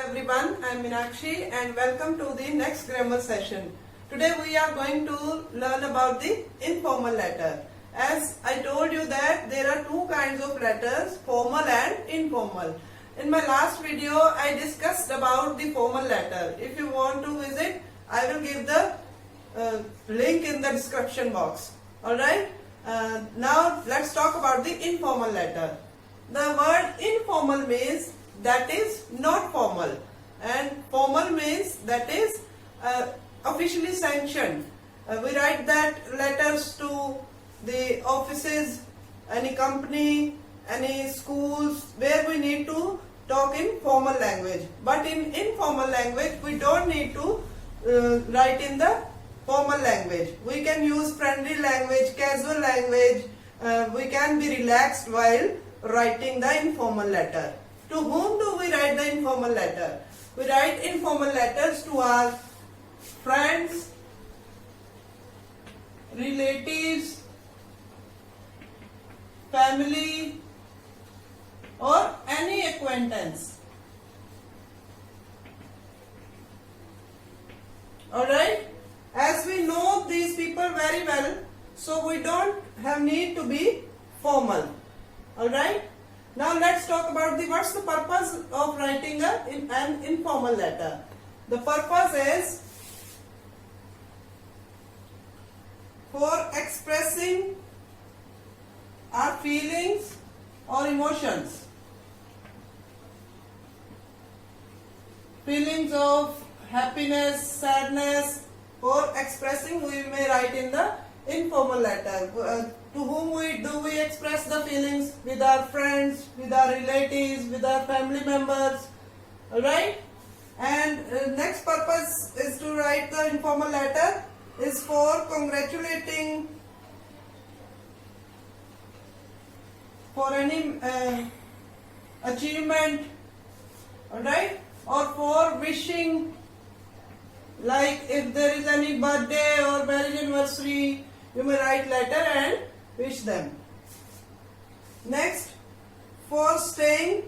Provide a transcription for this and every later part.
Everyone, I am Meenakshi and welcome to the next grammar session. Today we are going to learn about the informal letter. As I told you that there are two kinds of letters, formal and informal. In my last video I discussed about the formal letter. If you want to visit, I will give the link in the description box. Alright, now let's talk about the informal letter. The word informal means that is not formal, and formal means that is officially sanctioned. We write that letters to the offices, any company, any schools where we need to talk in formal language. But in informal language we don't need to write in the formal language. We can use friendly language, casual language. We can be relaxed while writing the informal letter. To whom do we write the informal letter? We write informal letters to our friends, relatives, family, or any acquaintance. Alright? As we know these people very well, so we don't have need to be formal. Alright? Now let's talk about what's the purpose of writing an informal letter. The purpose is for expressing our feelings or emotions. Feelings of happiness, sadness, for expressing we may write in the informal letter. To whom do we express the feelings? With our friends, with our relatives, with our family members. Alright? And next purpose is to write the informal letter is for congratulating for any achievement. Alright? Or for wishing, like if there is any birthday or marriage anniversary, you may write letter and wish them. Next, for staying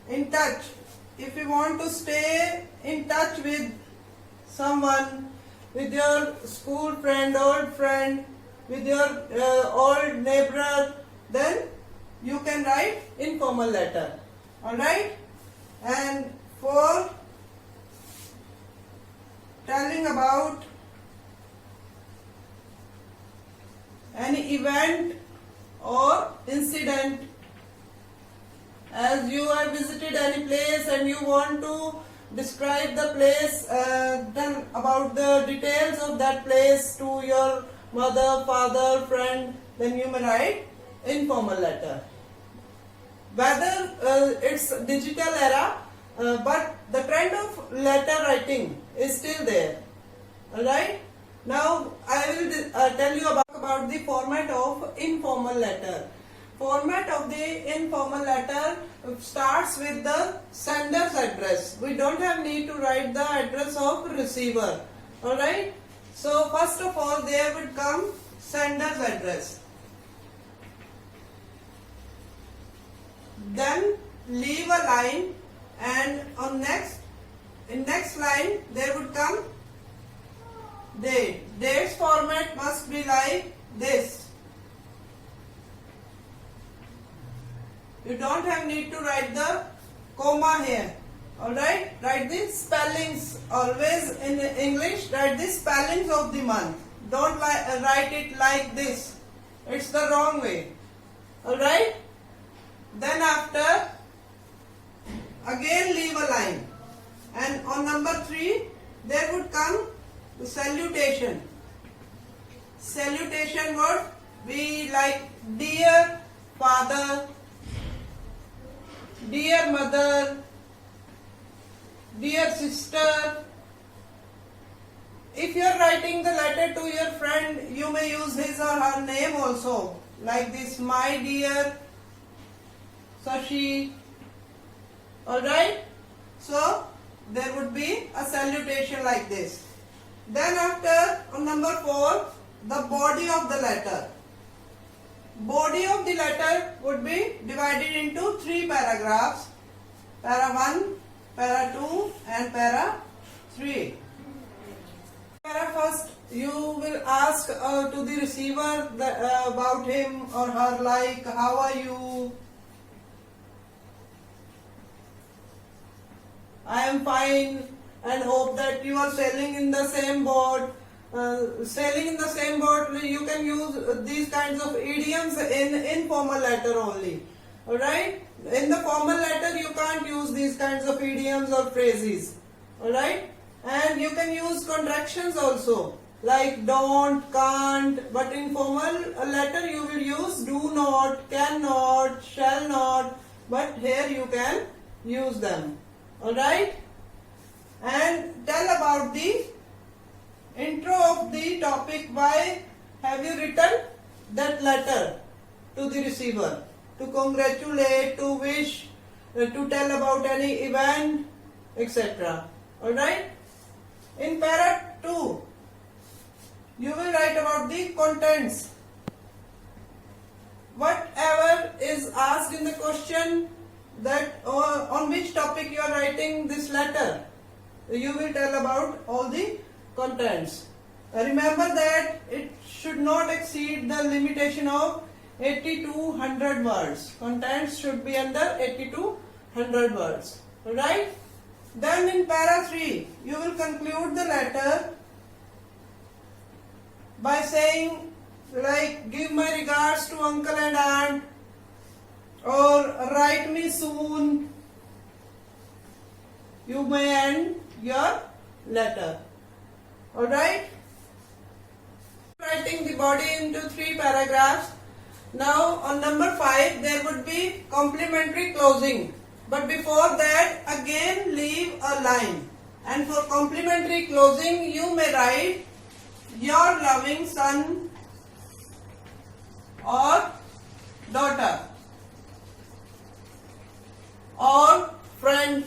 in touch. If you want to stay in touch with someone, with your school friend, old friend, with your old neighbor, then you can write informal letter. Alright? And for telling about any event or incident, as you have visited any place and you want to describe the place, then about the details of that place to your mother, father, friend, then you may write informal letter. Whether it's digital era, but the trend of letter writing is still there. Alright? Now I will tell you about the format of informal letter. Format of the informal letter starts with the sender's address. We don't have need to write the address of receiver. Alright? So first of all there would come sender's address. Then leave a line, and on next line there would come date. Date's format must be like this. You don't have need to write the comma here. Alright? Write the spellings. Always in English, write the spellings of the month. Don't write it like this. It's the wrong way. Alright? Then after, again leave a line. And on number 3, there would come the salutation. Salutation would be like dear father, dear mother, dear sister. If you are writing the letter to your friend, you may use his or her name also. Like this, my dear Sashi. Alright? So, there would be a salutation like this. Then after, on number 4, the body of the letter. Body of the letter would be divided into 3 paragraphs. para 1, para 2 and para 3. Para first you will ask to the receiver about him or her, like how are you, I am fine, and hope that you are sailing in the same boat. Sailing in the same boat, you can use these kinds of idioms in informal letter only. Alright? In the formal letter you can't use these kinds of idioms or phrases. Alright? And you can use contractions also, like don't, can't, but in formal letter you will use do not, cannot, shall not, but here you can use them. Alright? And tell about the intro of the topic. Why have you written that letter to the receiver? To congratulate, to wish, to tell about any event, etc. Alright? In para 2, you will write about the contents. Whatever is asked in the question, that on which topic you are writing this letter, you will tell about all the contents. Remember that it should not exceed the limitation of 80 to 100 words. Contents should be under 80 to 100 words. Alright? Then in para 3, you will conclude the letter by saying, like, give my regards to uncle and aunt, or write me soon. You may end your letter. Alright? Writing the body into 3 paragraphs. Now on number 5 there would be complimentary closing. But before that, again leave a line. And for complimentary closing you may write your loving son or daughter, or friend,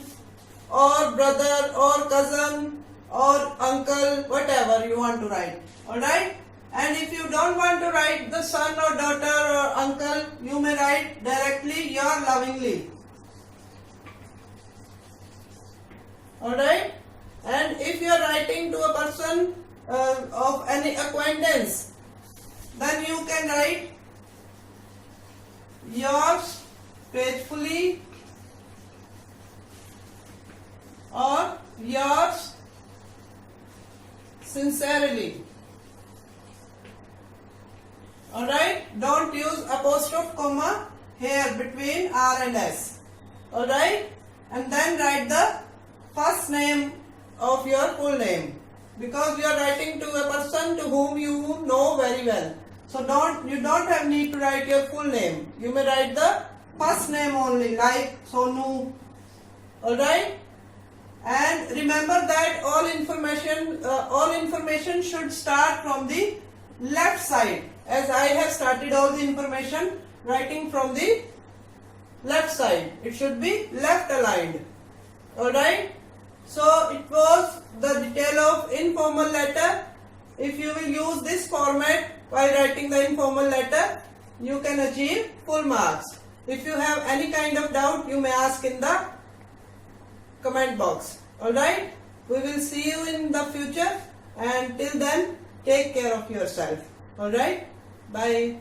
or brother, or cousin, or uncle, whatever you want to write. Alright? And if you don't want to write the son or daughter or uncle, you may write directly your lovingly. Alright? And if you are writing to a person of any acquaintance, then you can write yours faithfully, or yours sincerely. Alright? Don't use apostrophe comma here between R and S. Alright? And then write the first name of your full name, because you are writing to a person to whom you know very well. So you don't have need to write your full name. You may write the first name only, like Sonu. Alright? And remember that all information should start from the left side, as I have started all the information writing from the left side. It should be left aligned. Alright? So it was the detail of informal letter. If you will use this format while writing the informal letter, you can achieve full marks. If you have any kind of doubt, you may ask in the comment box. Alright? We will see you in the future, and till then, take care of yourself. Alright? Bye.